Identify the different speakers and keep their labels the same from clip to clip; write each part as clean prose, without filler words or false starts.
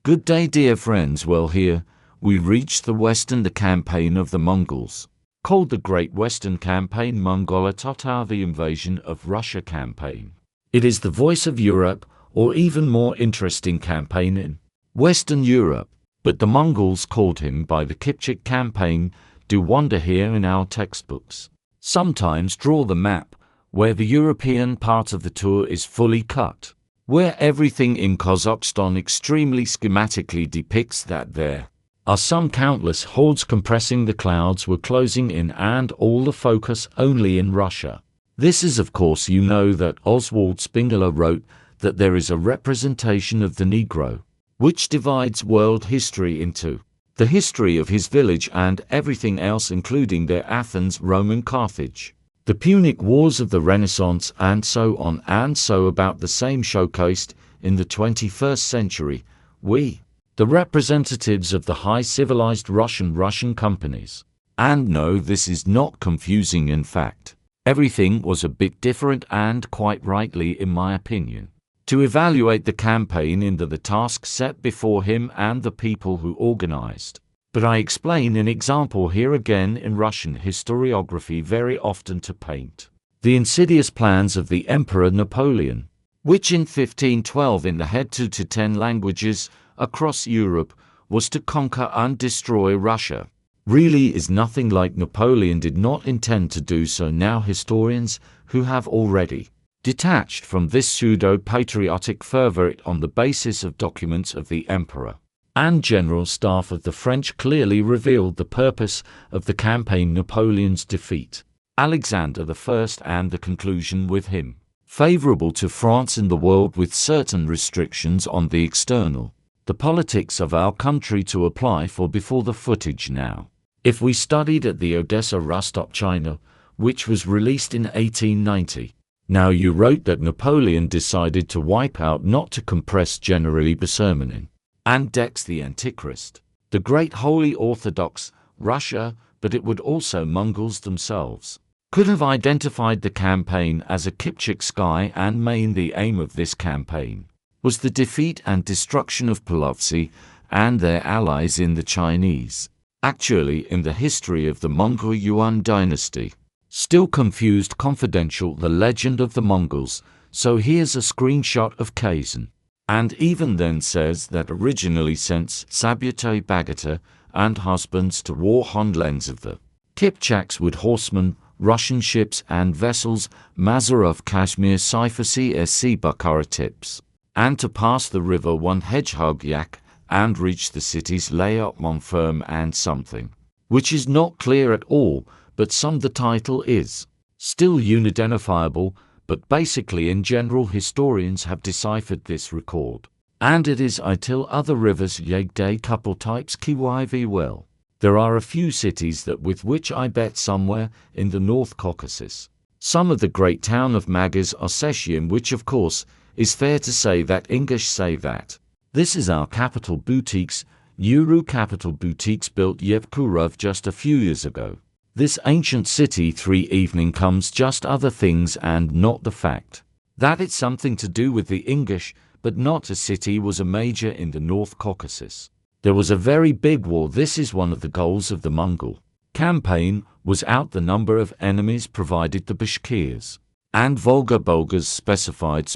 Speaker 1: Good day, dear friends. Well, here we reach the Western campaign of the Mongols, called the Great Western Campaign, Mongola Tatar, the invasion of Russia campaign. It is the voice of Europe, or even more interesting, campaign in Western Europe. But the Mongols called him by the Kipchak campaign. Do wander here in our textbooks. Sometimes draw the map, where the European part of the tour is fully cut, where everything in Kazakhstan extremely schematically depicts that there are some countless hordes compressing the clouds were closing in, and all the focus only in Russia. This is, of course, you know that Oswald Spengler wrote that there is a representation of the Negro, which divides world history into the history of his village and everything else, including their Athens, Rome and Carthage, the Punic Wars of the Renaissance, and so on and so about. The same showcased in the 21st century. We, the representatives of the high civilized Russian companies. And no, this is not confusing. In fact, everything was a bit different, and quite rightly in my opinion. To evaluate the campaign into the task set before him and the people who organized. But I explain an example here again in Russian historiography very often to paint the insidious plans of the Emperor Napoleon, which in 1512 in the head 2 to 10 languages across Europe was to conquer and destroy Russia. Really is nothing like Napoleon did not intend to do so. Now historians who have already detached from this pseudo-patriotic fervor on the basis of documents of the Emperor and General Staff of the French clearly revealed the purpose of the campaign: Napoleon's defeat, Alexander I, and the conclusion with him, favorable to France in the world with certain restrictions on the external, the politics of our country to apply for. Before the footage now, if we studied at the Odessa Rostov, China, which was released in 1890, now you wrote that Napoleon decided to wipe out, not to compress, generally Besermenin and Dex the Antichrist, the great Holy Orthodox Russia, but it would also Mongols themselves could have identified the campaign as a Kipchak sky and main. The aim of this campaign was the defeat and destruction of Polovtsi and their allies in the Chinese, actually in the history of the Mongol Yuan dynasty. Still confused? Confidential, the legend of the Mongols. So here's a screenshot of Kazan. And even then says that originally sent Sabyate Bagata and husbands to war on lens of the Kipchaks with horsemen, Russian ships and vessels, Mazarov Kashmir Cyphasi SC Bukhara tips, and to pass the river one hedgehog yak and reach the cities Layot Montferm and something, which is not clear at all, but some the title is still unidentifiable. But basically in general historians have deciphered this record, and it is Itil other rivers Yegday couple types Kyv. Well, there are a few cities that with which I bet somewhere in the North Caucasus. Some of the great town of Magaz Ossetian, which of course is fair to say that English say that this is our capital. Boutiques, Euro capital boutiques built Yevkurov just a few years ago. This ancient city 3 evening comes just other things, and not the fact that it's something to do with the English, but not a city was a major in the North Caucasus. There was a very big war. This is one of the goals of the Mongol campaign, was out the number of enemies provided the Bashkirs and Volga Bulgars specified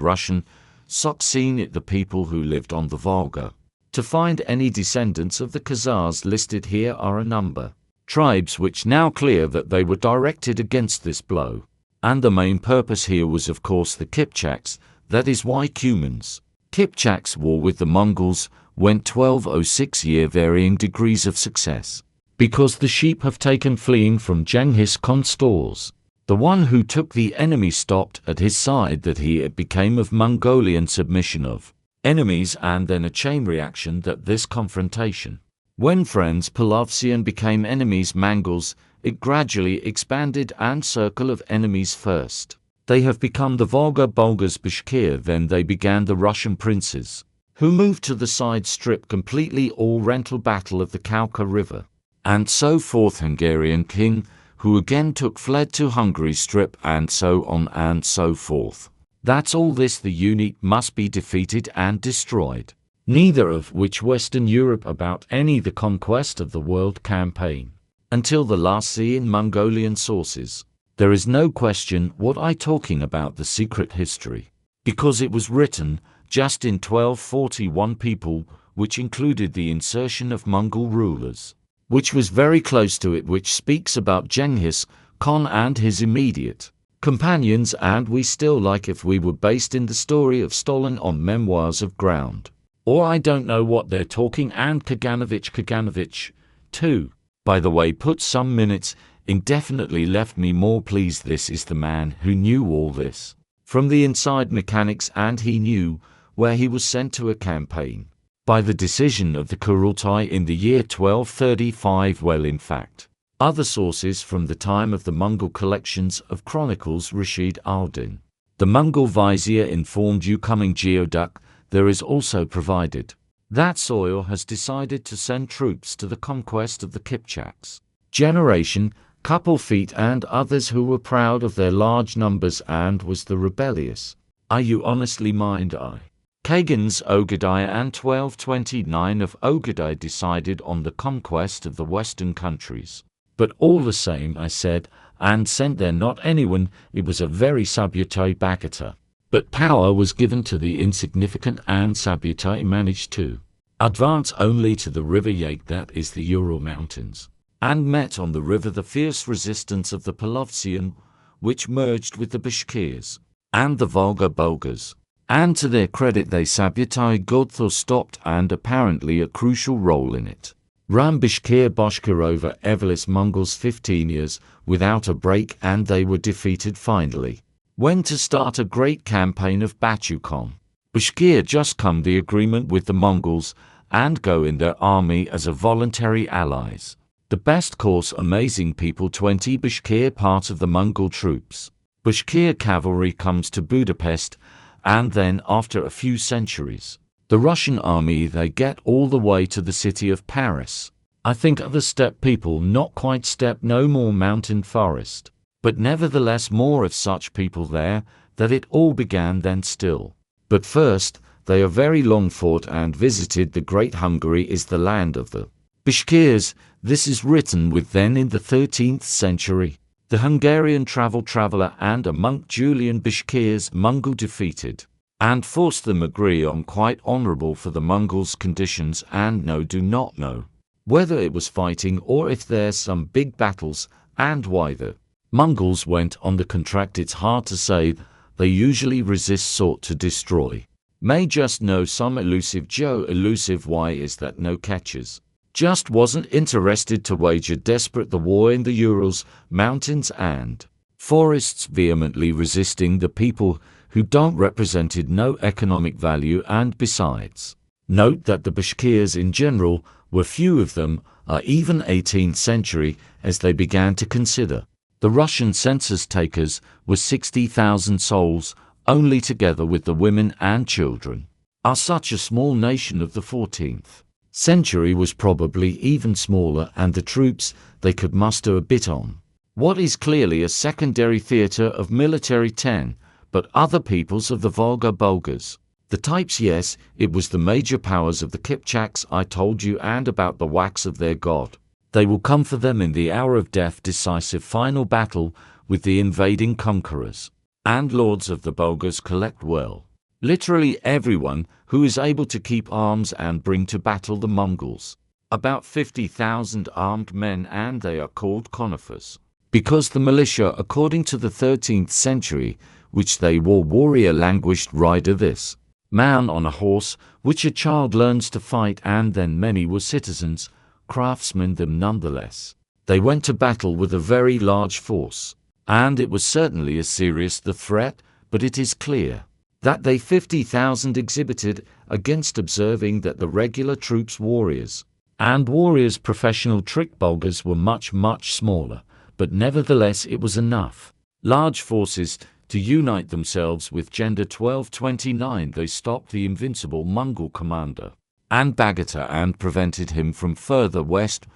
Speaker 1: Russian Saksin it the people who lived on the Volga. To find any descendants of the Khazars listed here are a number tribes which now clear that they were directed against this blow. And the main purpose here was of course the Kipchaks, that is why Cumans. Kipchaks' war with the Mongols went 1206 year, varying degrees of success, because the sheep have taken fleeing from Genghis Khan's stores. The one who took the enemy stopped at his side, that he became of Mongolian submission of enemies, and then a chain reaction that this confrontation, when friends Polovtsian became enemies Mongols, it gradually expanded and circle of enemies first. They have become the Volga Bulgars Bashkir, then they began the Russian princes, who moved to the side strip completely, all rental battle of the Kauka River, and so forth. Hungarian king, who again fled to Hungary strip, and so on and so forth. That's all this the unit must be defeated and destroyed. Neither of which Western Europe about any the conquest of the world campaign. Until the last see in Mongolian sources. There is no question what I talking about the secret history. Because it was written just in 1241 people, which included the insertion of Mongol rulers, which was very close to it, which speaks about Genghis Khan and his immediate companions, and we still like if we were based in the story of stolen on memoirs of ground. Or I don't know what they're talking, and Kaganovich, too, by the way, put some minutes, indefinitely left me more pleased. This is the man who knew all this, from the inside mechanics, and he knew where he was sent to a campaign, by the decision of the Kurultai in the year 1235. Well, in fact, other sources from the time of the Mongol collections of chronicles Rashid al-Din, the Mongol vizier, informed you coming Geoduck, there is also provided that Soil has decided to send troops to the conquest of the Kipchaks generation, couple feet, and others who were proud of their large numbers and was the rebellious. Are you honestly mind I? Kagan's Ogedai and 1229 of Ogedai decided on the conquest of the western countries. But all the same, I said, and sent there not anyone, it was a very Sabutai Bakata. But power was given to the insignificant, and Sabutai managed to advance only to the river Yake, that is the Ural Mountains, and met on the river the fierce resistance of the Polovtsian, which merged with the Bashkirs and the Volga Bulgars. And to their credit, they Sabutai Godthor stopped and apparently a crucial role in it. Ram Bashkir Bashkir over Everless Mongols 15 years without a break, and they were defeated finally. When to start a great campaign of Bachukon. Bashkir just come the agreement with the Mongols and go in their army as a voluntary allies. The best course, amazing people, 20 Bashkir part of the Mongol troops. Bashkir cavalry comes to Budapest, and then after a few centuries, the Russian army they get all the way to the city of Paris. I think other steppe people, not quite steppe, no more mountain forest, but nevertheless more of such people there, that it all began then still. But first, they are very long fought and visited the great Hungary is the land of the Bashkirs. This is written with then in the 13th century. The Hungarian traveler and a monk Julian Bashkirs Mongol defeated, and forced them agree on quite honorable for the Mongols conditions, and no do not know whether it was fighting or if there's some big battles, and why the Mongols went on the contract it's hard to say. They usually resist, sought to destroy. May just know some elusive Joe elusive why is that no catches. Just wasn't interested to wager desperate the war in the Urals, mountains and forests, vehemently resisting the people who don't represented no economic value, and besides, note that the Bashkirs in general were few of them, are even 18th century, as they began to consider. The Russian census takers were 60,000 souls, only together with the women and children. Are such a small nation of the 14th century was probably even smaller, and the troops they could muster a bit on what is clearly a secondary theatre of military 10, but other peoples of the Volga Bulgars. The types, yes, it was the major powers of the Kipchaks I told you, and about the wax of their god. They will come for them in the hour of death, decisive final battle with the invading conquerors. And lords of the Bulgars collect well, literally everyone who is able to keep arms and bring to battle the Mongols. About 50,000 armed men, and they are called conifers, because the militia, according to the 13th century, which they wore warrior languished rider this man on a horse, which a child learns to fight, and then many were citizens, craftsmen them nonetheless. They went to battle with a very large force, and it was certainly as serious the threat, but it is clear that they 50,000 exhibited against, observing that the regular troops warriors professional trick Bulgars were much smaller, but nevertheless it was enough large forces to unite themselves with gender 1229. They stopped the invincible Mongol commander and Bagata and prevented him from further west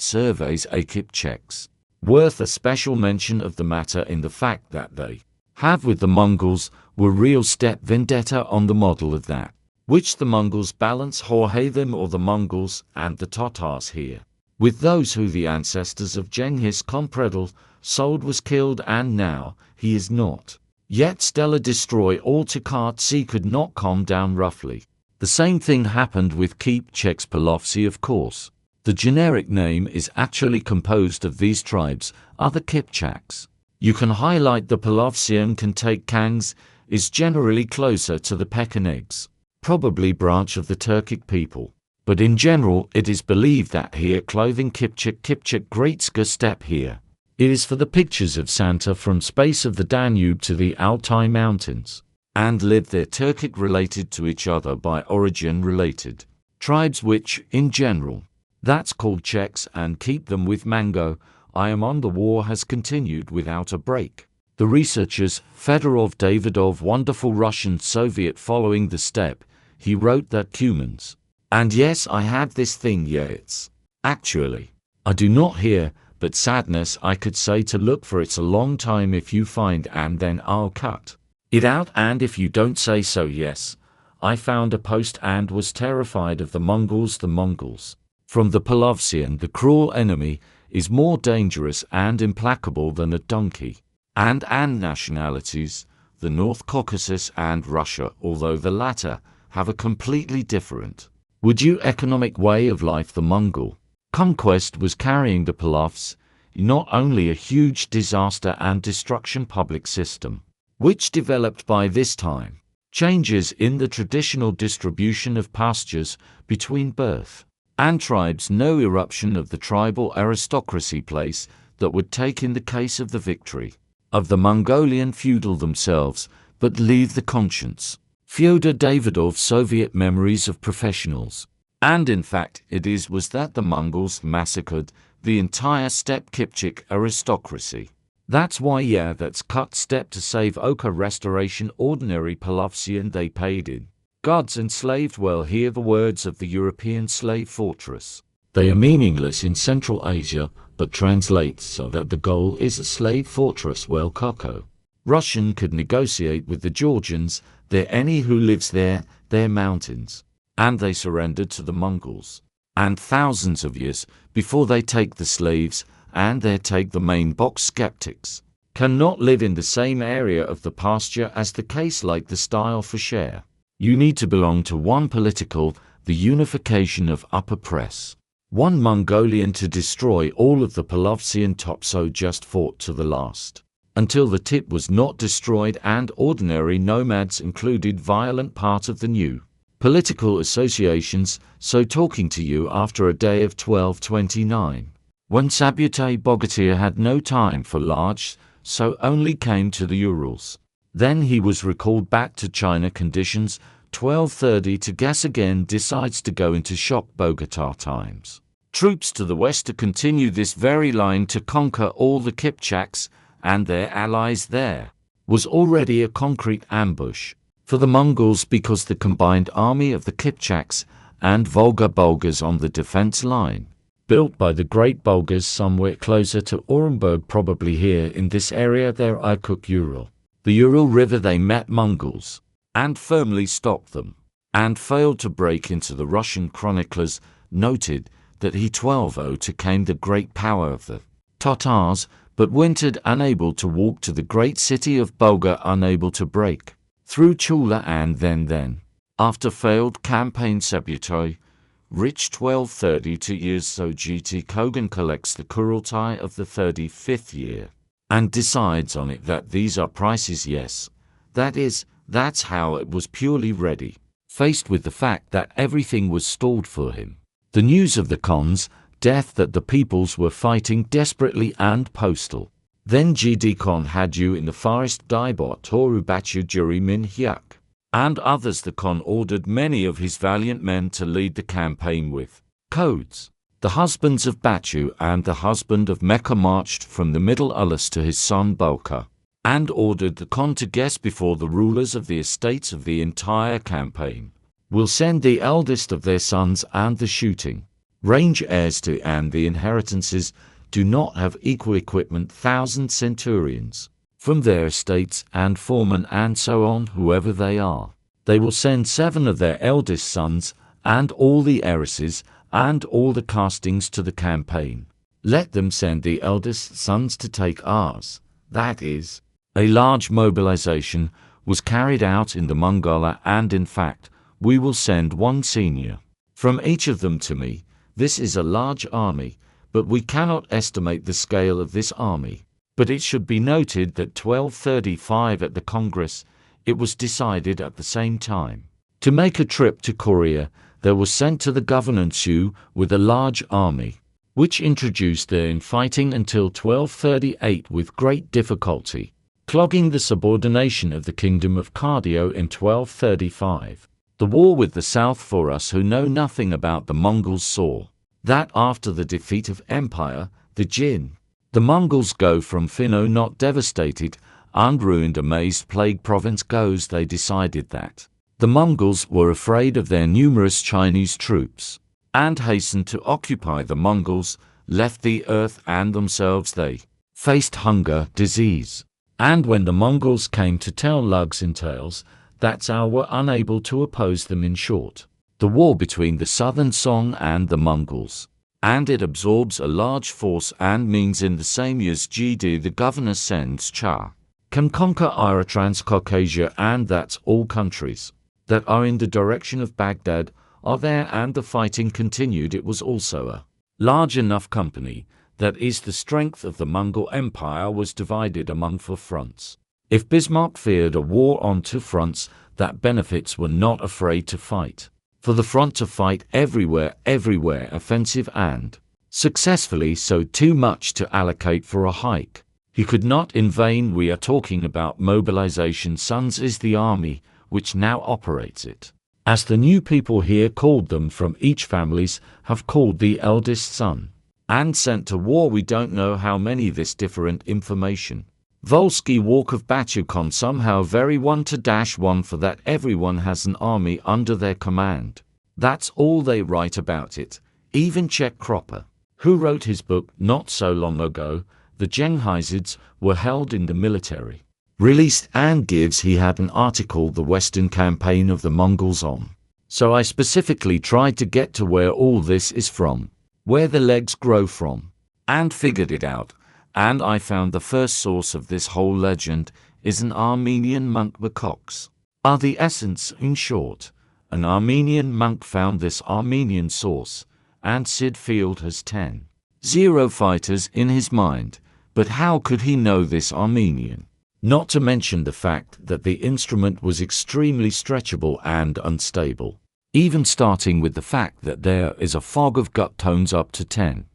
Speaker 1: surveys. A Kipchaks worth a special mention of the matter in the fact that they have with the Mongols were real steppe vendetta on the model of that, which the Mongols balance Horhathim or the Mongols and the Tatars here, with those who the ancestors of Genghis Khan Predal sold was killed and now he is not. Yet Stella destroy all Tkartsi could not calm down roughly. The same thing happened with Kipchaks Polovtsi of course. The generic name is actually composed of these tribes, other Kipchaks. You can highlight the Polovtsian can take Kangs, is generally closer to the Pechenegs, probably branch of the Turkic people. But in general it is believed that here clothing Kipchak Greatska steppe here. It is for the pictures of Santa from space of the Danube to the Altai Mountains, and live there Turkic related to each other by origin related. Tribes which, in general, that's called Czechs and keep them with mango. I am on the war has continued without a break. The researchers, Fedorov Davidov, wonderful Russian Soviet following the steppe, he wrote that Cumans. And yes, I had this thing, yeah, it's actually, I do not hear, but sadness I could say to look for it's a long time if you find and then I'll cut it out and if you don't say so yes. I found a post and was terrified of the Mongols. The Mongols, from the Polovtsian, the cruel enemy, is more dangerous and implacable than a donkey. And nationalities, the North Caucasus and Russia, although the latter have a completely different, would you economic way of life. The Mongol conquest was carrying the Polovts, not only a huge disaster and destruction public system, which developed by this time, changes in the traditional distribution of pastures between birth and tribes, no eruption of the tribal aristocracy place that would take in the case of the victory of the Mongolian feudal themselves, but leave the conscience. Fyodor Davidov Soviet memories of professionals. And in fact it was that the Mongols massacred the entire steppe Kipchak aristocracy. That's why yeah, that's cut steppe to save Oka restoration ordinary Polovtsian they paid in. Gods enslaved well hear the words of the European slave fortress. They are meaningless in Central Asia, but translate so that the goal is a slave fortress well Koko. Russian could negotiate with the Georgians, there any who lives there, their mountains. And they surrendered to the Mongols. And thousands of years before they take the slaves, and they take the main box skeptics, cannot live in the same area of the pasture as the case like the style for share. You need to belong to one political, the unification of upper press. One Mongolian to destroy all of the Polovtsian topso just fought to the last, until the tip was not destroyed and ordinary nomads included violent part of the new political associations, so talking to you after a day of 1229. When Sabutai Bogatyr had no time for large, so only came to the Urals. Then he was recalled back to China conditions, 1230 to guess again decides to go into shock Bogota times. Troops to the west to continue this very line to conquer all the Kipchaks and their allies there, was already a concrete ambush for the Mongols because the combined army of the Kipchaks and Volga Bulgars on the defense line, built by the Great Bulgars somewhere closer to Orenburg, probably here in this area there Irkut Ural. The Ural River they met Mongols and firmly stopped them, and failed to break into. The Russian chroniclers noted that he 1202 came the great power of the Tatars, but wintered unable to walk to the great city of Bulgar, unable to break through Chula, and then, after failed campaign Sabutai, rich 1232 years so GT Kogan collects the Kurultai of the 35th year, and decides on it that these are prices yes, that's how it was purely ready, faced with the fact that everything was stalled for him. The news of the Khan's death, that the peoples were fighting desperately and postal. Then GD Khan had you in the forest Daibot Toru Bachu Juri Min Hyuk, and others. The Khan ordered many of his valiant men to lead the campaign with codes. The husbands of Bachu and the husband of Mecca marched from the Middle Ulus to his son Bulka, and ordered the Khan to guess before the rulers of the estates of the entire campaign will send the eldest of their sons and the shooting range heirs to, and the inheritances do not have equal equipment 1,000 centurions, from their estates and foremen and so on, whoever they are. They will send 7 of their eldest sons, and all the heiresses, and all the castings to the campaign. Let them send the eldest sons to take ours. That is, a large mobilization was carried out in the Mongolia, and in fact, we will send 1 senior from each of them to me. This is a large army, but we cannot estimate the scale of this army. But it should be noted that 1235 at the Congress, it was decided at the same time to make a trip to Korea. There was sent to the governor Chu with a large army, which introduced their infighting until 1238 with great difficulty, clogging the subordination of the kingdom of Cardio in 1235. The war with the south, for us who know nothing about the Mongols, saw that after the defeat of Empire, the Jin, the Mongols go from Finno not devastated, unruined, amazed plague province goes. They decided that the Mongols were afraid of their numerous Chinese troops, and hastened to occupy. The Mongols left the earth and themselves. They faced hunger, disease, and when the Mongols came to tell lugs and tales, that's how were unable to oppose them. In short, the war between the southern Song and the Mongols, and it absorbs a large force and means in the same years GD the governor sends Cha can conquer Ira Transcaucasia, and that's all countries that are in the direction of Baghdad are there, and the fighting continued. It was also a large enough company that is the strength of the Mongol Empire was divided among 4 fronts. If Bismarck feared a war on 2 fronts, that benefits were not afraid to fight for the front, to fight everywhere, offensive and successfully, so too much to allocate for a hike. He could not in vain. We are talking about mobilization. Sons is the army which now operates it, as the new people here called them from each families have called the eldest son, and sent to war. We don't know how many. This different information. Volsky Walk of Batukon somehow very 1-1 for that everyone has an army under their command. That's all they write about it. Even Czech Kropper, who wrote his book not so long ago, The Jenghizids, were held in the military. Released and gives he had an article, The Western Campaign of the Mongols on. So I specifically tried to get to where all this is from, where the legs grow from, and figured it out. And I found the first source of this whole legend is an Armenian monk. Kipchaks are the essence. In short, an Armenian monk found this Armenian source, and Sid Field has 10-0 fighters in his mind. But how could he know this Armenian? Not to mention the fact that the instrument was extremely stretchable and unstable, even starting with the fact that there is a fog of gut tones up to 10-0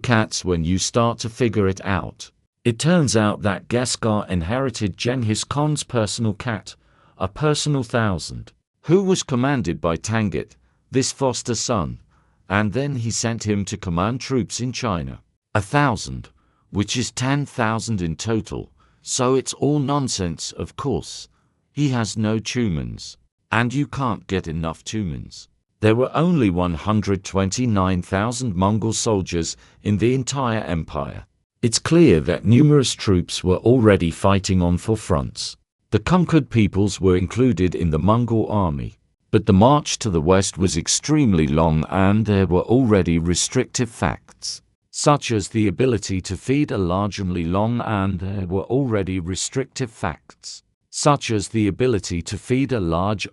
Speaker 1: cats. When you start to figure it out, it turns out that Gaskar inherited Genghis Khan's personal cat, a personal 1000, who was commanded by Tangut, this foster son, and then he sent him to command troops in China, 1000, which is 10,000 in total. So it's all nonsense. Of course, he has no tumans, and you can't get enough tumans. There were only 129,000 Mongol soldiers in the entire empire. It's clear that numerous troops were already fighting on 4 fronts. The conquered peoples were included in the Mongol army, but the march to the west was extremely long, and there were already restrictive facts, such as the ability to feed a large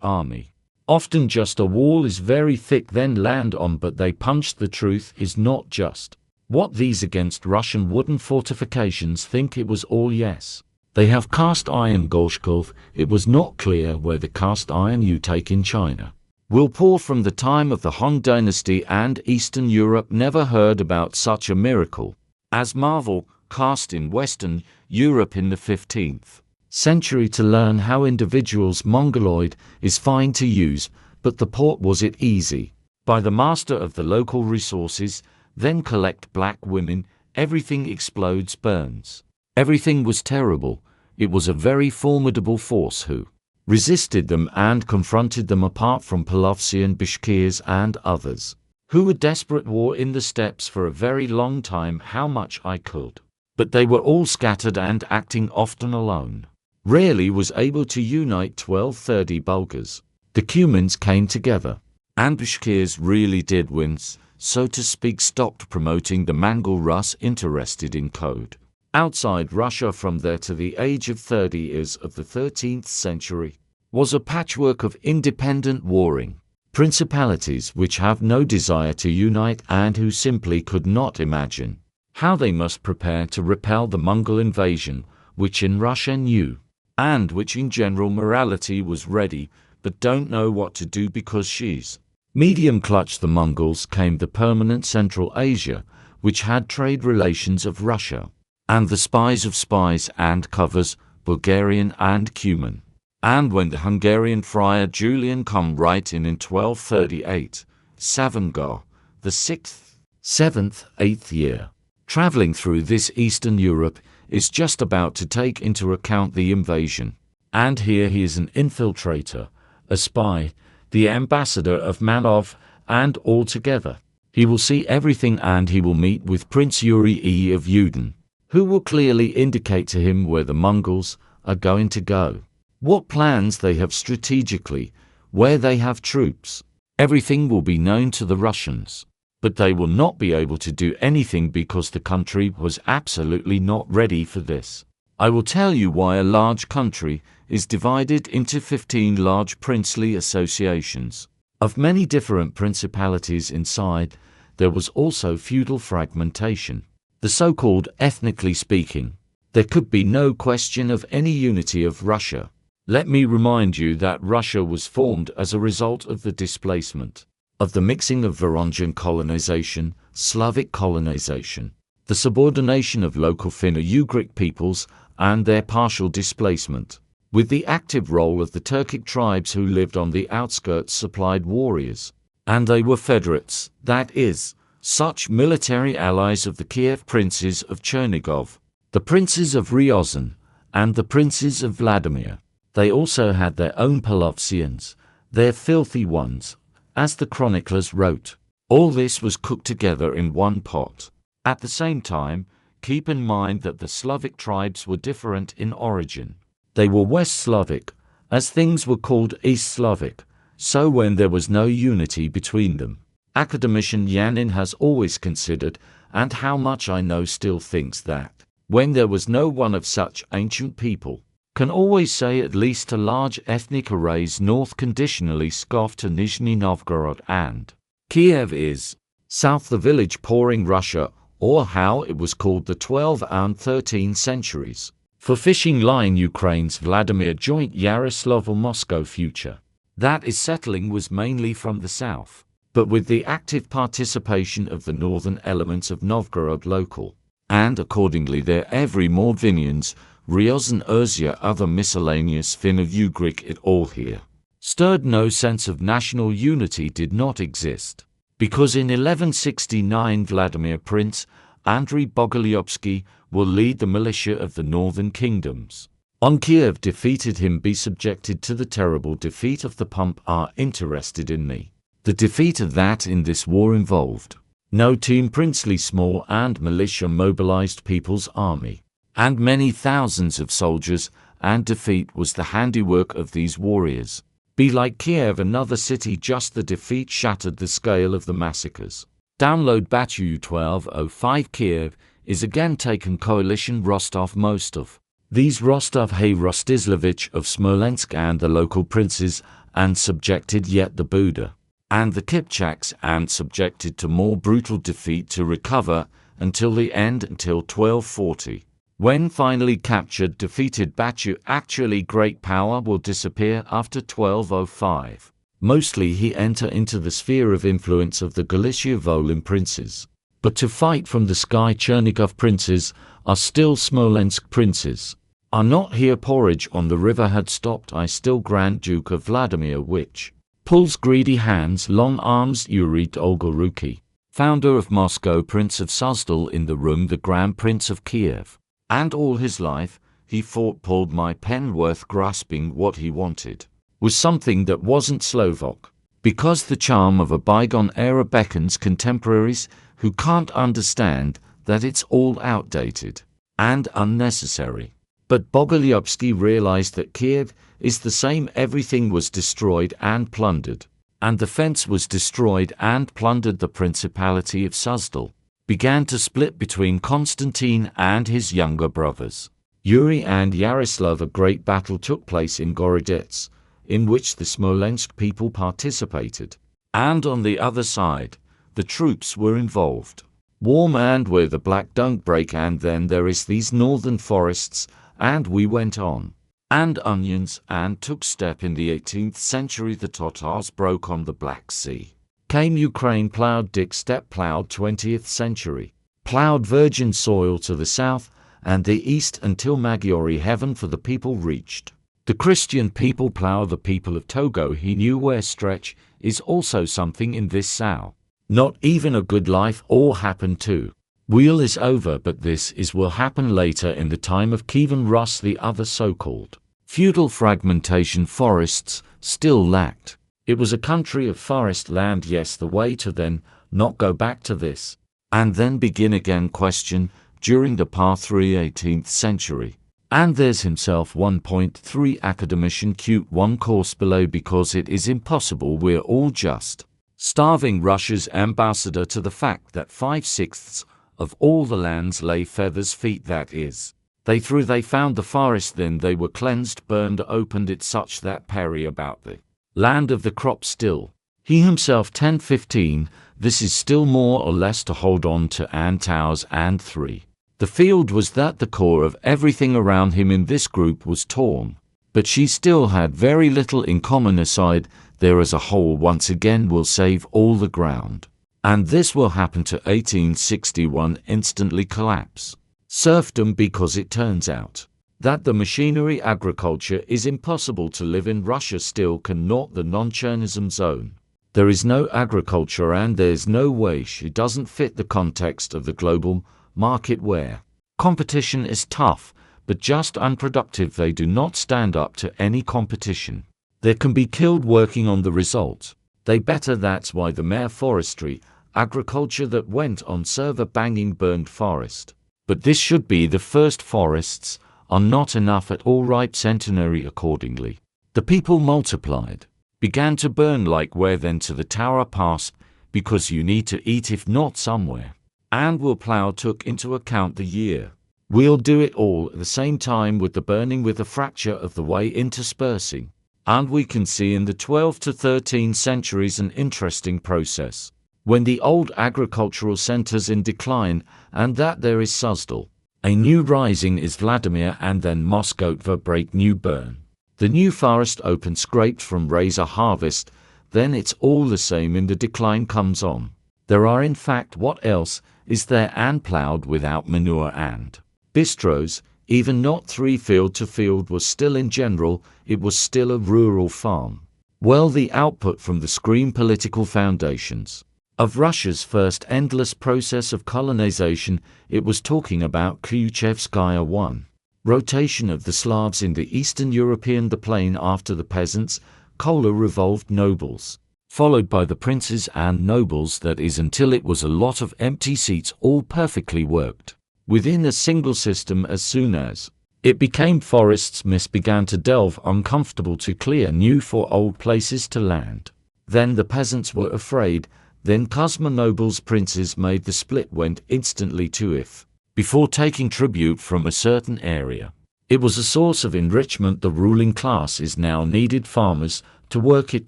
Speaker 1: army, Often just a wall is very thick then land on, but they punched. The truth is not just what these against Russian wooden fortifications think it was all. Yes, they have cast iron Golshkov. It was not clear where the cast iron you take in China will pour from the time of the Han Dynasty, and Eastern Europe never heard about such a miracle as marvel cast in Western Europe in the 15th century to learn how individuals Mongoloid is fine to use, but the port was it easy by the master of the local resources, then collect black women, everything explodes, burns. Everything was terrible. It was a very formidable force who resisted them and confronted them, apart from Polovtsian Bashkirs and others who were desperate. War in the steppes for a very long time. How much I could but they were all scattered and acting often alone. Rarely was able to unite 1230 Bulgars. The Cumans came together, and Bashkirs really did win, so to speak, stopped promoting the Mongol Rus interested in code. Outside Russia from there to the age of 30 years of the 13th century was a patchwork of independent warring principalities which have no desire to unite and who simply could not imagine how they must prepare to repel the Mongol invasion, which in Russia knew, and which in general morality was ready, but don't know what to do because she's medium clutched the Mongols came the permanent Central Asia, which had trade relations of Russia, and the spies of spies and covers, Bulgarian and Cuman. And when the Hungarian friar Julian come right in 1238, Savangor, the 6th, 7th, 8th year, traveling through this Eastern Europe, is just about to take into account the invasion. And here he is an infiltrator, a spy, the ambassador of Manov, and altogether, he will see everything and he will meet with Prince Yuri I of Yudin, who will clearly indicate to him where the Mongols are going to go, what plans they have strategically, where they have troops. Everything will be known to the Russians, but they will not be able to do anything because the country was absolutely not ready for this. I will tell you why a large country is divided into 15 large princely associations. Of many different principalities inside, there was also feudal fragmentation. The so-called ethnically speaking, there could be no question of any unity of Russia. Let me remind you that Russia was formed as a result of the displacement, of the mixing of Varangian colonization, Slavic colonization, the subordination of local Finno-Ugric peoples and their partial displacement, with the active role of the Turkic tribes who lived on the outskirts supplied warriors, and they were federates, that is, such military allies of the Kiev princes of Chernigov, the princes of Ryazan, and the princes of Vladimir. They also had their own Polovtsians, their filthy ones, as the chroniclers wrote. All this was cooked together in one pot. At the same time, keep in mind that the Slavic tribes were different in origin. They were West Slavic, as things were called East Slavic, so when there was no unity between them. Academician Yanin has always considered, and how much I know still thinks that, when there was no one of such ancient people, can always say at least a large ethnic arrays north conditionally scoffed to Nizhny Novgorod and Kiev is, south the village pouring Russia, or how it was called the 12th and 13th centuries. For fishing line Ukraine's Vladimir joint Yaroslavl-Moscow future. That is settling was mainly from the south, but with the active participation of the northern elements of Novgorod local, and accordingly their every Mordvinians, Ryazan Erzya other miscellaneous Finno-Ugric it all here. Stirred no sense of national unity did not exist, because in 1169 Vladimir Prince Andrei Bogolyubsky will lead the militia of the northern kingdoms. On Kiev defeated him be subjected to the terrible defeat of the pump are interested in me. The defeat of that in this war involved no team princely small and militia mobilized people's army, and many thousands of soldiers, and defeat was the handiwork of these warriors. Be like Kiev another city just the defeat shattered the scale of the massacres. Download Batu 1205 Kiev is again taken coalition Rostov most of. These Rostov Hey Rostislavich of Smolensk and the local princes and subjected yet the Buda and the Kipchaks and subjected to more brutal defeat to recover until the end until 1240. When finally captured defeated Batu actually great power will disappear after 1205. Mostly he enter into the sphere of influence of the Galicia Volyn princes. But to fight from the sky Chernigov princes are still Smolensk princes. Are not here porridge on the river had stopped I still Grand Duke of Vladimir which pulls greedy hands long arms Yuri Dolgoruki, founder of Moscow Prince of Suzdal in the room the Grand Prince of Kiev. And all his life, he fought pulled my penworth grasping what he wanted was something that wasn't Slovak, because the charm of a bygone era beckons contemporaries who can't understand that it's all outdated. and unnecessary. But Bogolyubsky realized that Kiev is the same. Everything was destroyed and plundered, and the fence was destroyed and plundered. The Principality of Suzdal began to split between Constantine and his younger brothers, Yuri and Yaroslav. A great battle took place in Gorodets, in which the Smolensk people participated, and on the other side, the troops were involved. Warm and where the black don't break, and then there is these northern forests, and we went on, and onions, and took step. In the 18th century the Tatars broke on the Black Sea. Came Ukraine, plowed Dick Steppe, plowed 20th century, plowed virgin soil to the south and the east until Magyari heaven for the people reached. The Christian people plow the people of Togo. He knew where stretch is also something in this sow. Not even a good life all happened too. Wheel is over, but this is will happen later in the time of Kievan Rus. The other so-called feudal fragmentation forests still lacked. It was a country of forest land. Yes, the way to then not go back to this and then begin again. Question during the Part 3 18th century. And there's himself 1.3 academician cute 1 course below because it is impossible. We're all just starving. Russia's ambassador to the fact that 5/6 of all the lands lay feathers feet. That is, they found the forest, then they were cleansed, burned, opened it such that Perry about the land of the crop still. He himself 1015, this is still more or less to hold on to and towers and 3. The field was that the core of everything around him in this group was torn, but she still had very little in common aside there as a whole. Once again will save all the ground. And this will happen to 1861 instantly collapse serfdom, because it turns out that the machinery agriculture is impossible to live in. Russia still cannot the non-Chernism zone. There is no agriculture and there's no way she doesn't fit the context of the global market where competition is tough but just unproductive. They do not stand up to any competition. They can be killed working on the result. They better. That's why the mere forestry agriculture that went on server banging burned forest. But this should be the first. Forests are not enough at all. Ripe centenary. Accordingly, the people multiplied, began to burn like where then to the Tower Pass, because you need to eat if not somewhere. And will plow took into account the year. We'll do it all at the same time with the burning, with the fracture of the way interspersing. And we can see in the 12th to 13th centuries an interesting process, when the old agricultural centers in decline, and that there is Suzdal. A new rising is Vladimir, and then Moskova break new burn. The new forest open scraped from razor harvest, then it's all the same in the decline comes on. There are in fact what else is there and plowed without manure and bistros, even not 3 field to field was still in general, it was still a rural farm. Well, the output from the screen political foundations of Russia's first endless process of colonization, it was talking about Klyuchevskaya 1. Rotation of the Slavs in the Eastern European, the plain after the peasants, Kola revolved nobles, followed by the princes and nobles, that is until it was a lot of empty seats all perfectly worked within a single system. As soon as it became forests, began to delve uncomfortable to clear new for old places to land. Then the peasants were afraid, then Kuzma nobles princes made the split, went instantly to if before taking tribute from a certain area. It was a source of enrichment. The ruling class is now needed farmers to work, it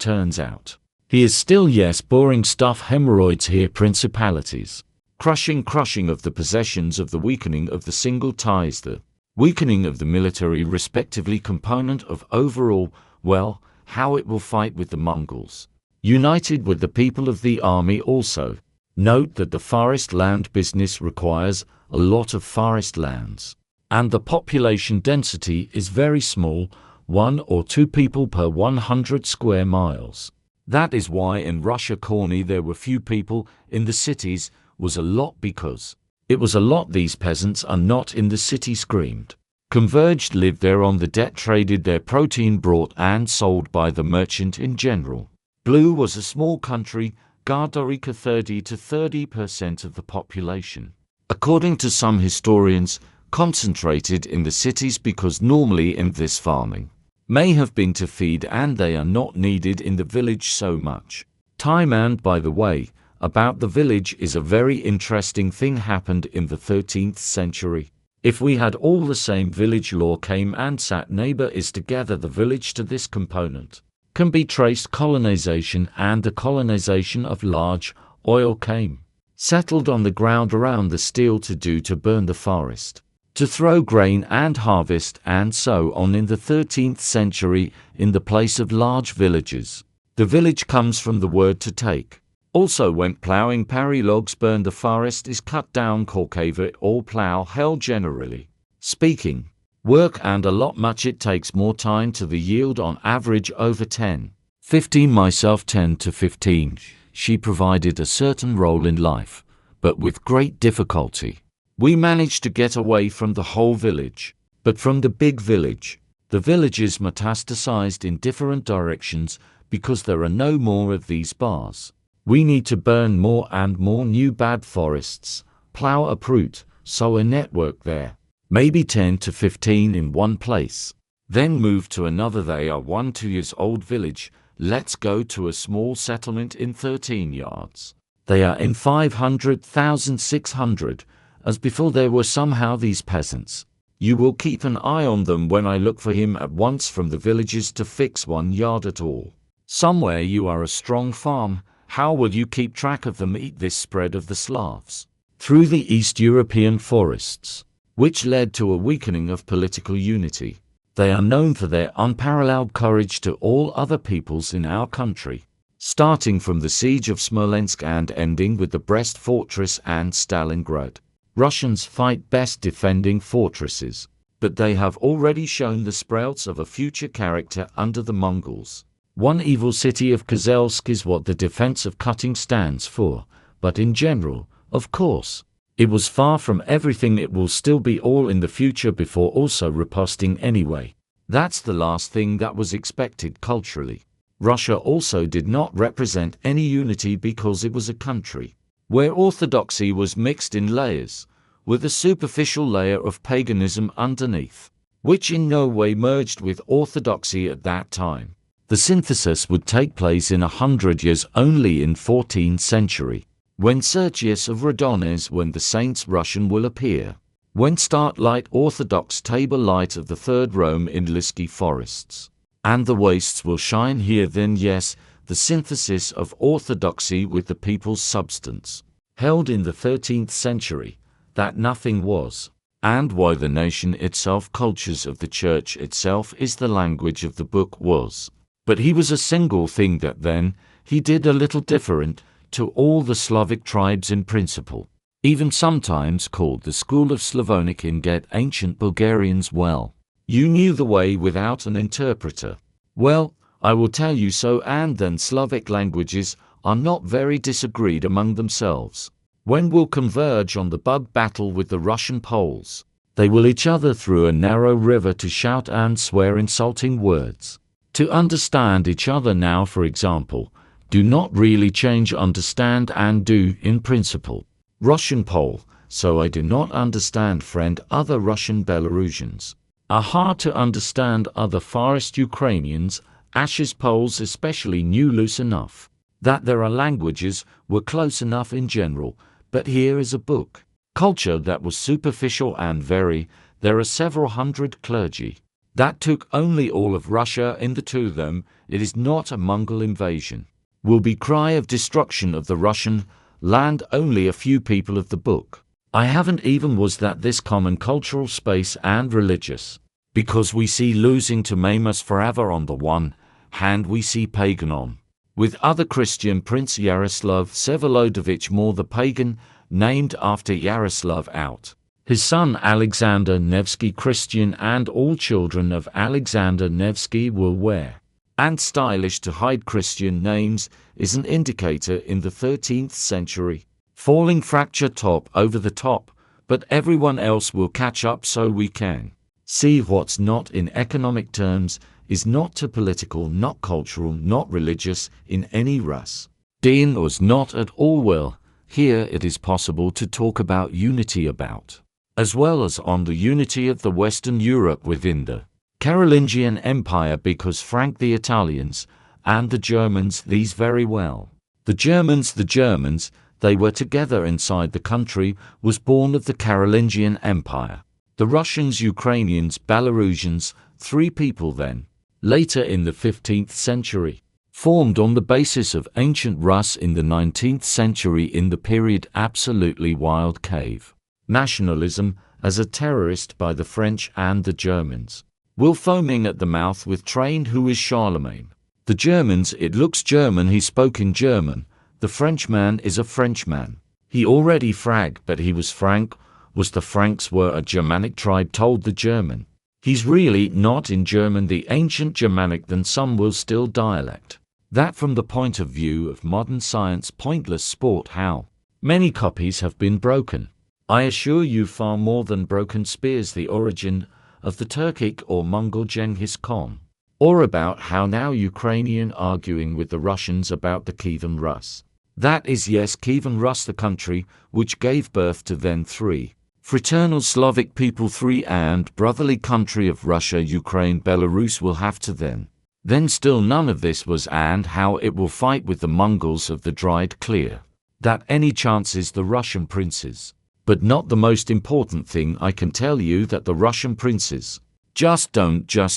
Speaker 1: turns out. He is still, yes, boring stuff, hemorrhoids here, principalities. Crushing of the possessions, of the weakening of the single ties, the weakening of the military respectively component of overall, well, how it will fight with the Mongols. United with the people of the army also. Note that the forest land business requires a lot of forest lands, and the population density is very small, 1 or 2 people per 100 square miles. That is why in Russia Corny there were few people, in the cities was a lot, because it was a lot. These peasants are not in the city screamed. Converged, lived there on the debt, traded their protein brought and sold by the merchant in general. Blue was a small country, Gardarica 30% to 30% of the population. According to some historians, concentrated in the cities because normally in this farming may have been to feed and they are not needed in the village so much time. And by the way, about the village is a very interesting thing happened in the 13th century. If we had all the same village law came and sat neighbor is together, the village to this component can be traced colonization, and the colonization of large oil came settled on the ground around the steel to burn the forest, to throw grain and harvest and so on in the 13th century in the place of large villages. The village comes from the word to take. Also when plowing parry logs burn the forest is cut down corcave or plow hell generally speaking. Work and a lot much it takes more time to the yield on average over 10-15 myself 10 to 15. She provided a certain role in life, but with great difficulty. We managed to get away from the whole village, but from the big village. The villages metastasized in different directions because there are no more of these bars. We need to burn more and more new bad forests, plow uproot, sow a network there. Maybe 10 to 15 in one place. Then move to another. They are 1-2 years old village. Let's go to a small settlement in 13 yards. They are in 500,600, as before there were somehow these peasants. You will keep an eye on them when I look for him at once from the villages to fix 1 yard at all. Somewhere you are a strong farm. How will you keep track of them? Eat this spread of the Slavs through the East European forests, which led to a weakening of political unity. They are known for their unparalleled courage to all other peoples in our country, starting from the siege of Smolensk and ending with the Brest fortress and Stalingrad. Russians fight best defending fortresses, but they have already shown the sprouts of a future character under the Mongols. One evil city of Kozelsk is what the defense of cutting stands for, but in general, of course, it was far from everything. It will still be all in the future before also riposting anyway. That's the last thing that was expected culturally. Russia also did not represent any unity because it was a country where orthodoxy was mixed in layers, with a superficial layer of paganism underneath, which in no way merged with orthodoxy at that time. The synthesis would take place in 100 years only in 14th century, when Sergius of Radonez, when the Saints Russian will appear, when start light Orthodox table light of the Third Rome in Lisky forests, and the wastes will shine here. Then yes, the synthesis of orthodoxy with the people's substance, held in the 13th century, that nothing was, and why the nation itself, cultures of the church itself is the language of the book was. But he was a single thing that then, he did a little different to all the Slavic tribes in principle, even sometimes called the school of Slavonic in get ancient Bulgarians well. You knew the way without an interpreter. Well, I will tell you so. And then Slavic languages are not very disagreed among themselves. When will converge on the bug battle with the Russian Poles? They will each other through a narrow river to shout and swear insulting words. To understand each other now, for example, do not really change understand and do in principle. Russian Pole, so I do not understand friend other Russian Belarusians. Are hard to understand other Far East Ukrainians, Ashes Poles especially knew loose enough that there are languages were close enough in general, but here is a book. Culture that was superficial and very, there are several hundred clergy. That took only all of Russia in the to them, it is not a Mongol invasion. Will be cry of destruction of the Russian land only a few people of the book. I haven't even was that this common cultural space and religious. Because we see losing to Mamus forever on the one hand we see pagan on. With other Christian Prince Yaroslav Vsevolodovich more the pagan, named after Yaroslav out. His son Alexander Nevsky Christian and all children of Alexander Nevsky will wear. And stylish to hide Christian names is an indicator in the 13th century. Falling fracture top over the top, but everyone else will catch up so we can see what's not in economic terms is not too political, not cultural, not religious in any Rus. Dean was not at all well. Here it is possible to talk about unity about as well as on the unity of the Western Europe within the Carolingian Empire, because Frank the Italians and the Germans these very well. The Germans, they were together inside the country, was born of the Carolingian Empire. The Russians, Ukrainians, Belarusians, three people then, later in the 15th century, formed on the basis of ancient Rus in the 19th century in the period absolutely wild cave nationalism as a terrorist by the French and the Germans. Will foaming at the mouth with trained who is Charlemagne. The Germans, it looks German, he spoke in German. The Frenchman is a Frenchman. He already frag, but he was Frank, was the Franks were a Germanic tribe, told the German. He's really not in German the ancient Germanic, then some will still dialect. That from the point of view of modern science pointless sport. How many copies have been broken? I assure you far more than broken spears the origin of the Turkic or Mongol Genghis Khan. Or about how now Ukrainian arguing with the Russians about the Kievan Rus. That is, yes, Kievan Rus, the country which gave birth to then three fraternal Slavic people, three and brotherly country of Russia, Ukraine, Belarus will have to then still none of this was, and how it will fight with the Mongols of the dried clear. That any chances the Russian princes. But not the most important thing, I can tell you that the Russian princes just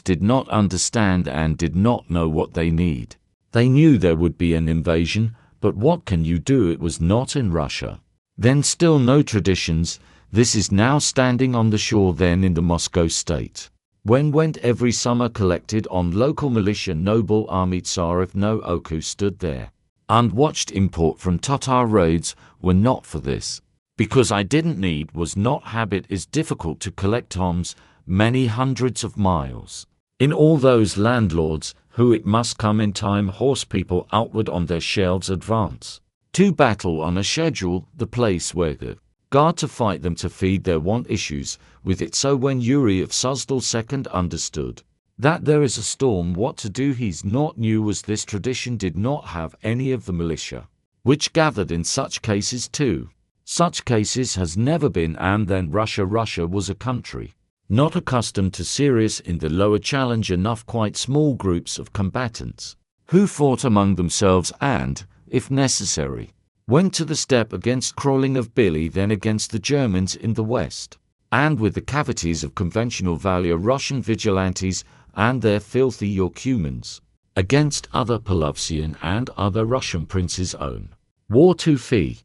Speaker 1: did not understand and did not know what they need. They knew there would be an invasion, but what can you do? It was not in Russia. Then still no traditions. This is now standing on the shore, then in the Moscow state. When went every summer collected on local militia, noble army, Tsar of no Oku stood there and watched. Import from Tatar raids were not for this. Because I didn't need, was not habit, is difficult to collect arms many hundreds of miles. In all those landlords, who it must come in time, horse people outward on their shelves advance. To battle on a schedule, the place where the guard to fight them to feed their want issues with it. So when Yuri of Suzdal II understood that there is a storm, what to do he's not knew was this tradition did not have any of the militia, which gathered in such cases too. Such cases has never been, and then Russia was a country not accustomed to serious in the lower challenge enough, quite small groups of combatants who fought among themselves and, if necessary, went to the step against crawling of Billy, then against the Germans in the west, and with the cavities of conventional value Russian vigilantes and their filthy Yorkumans, against other Polovsian and other Russian princes' own war to fee.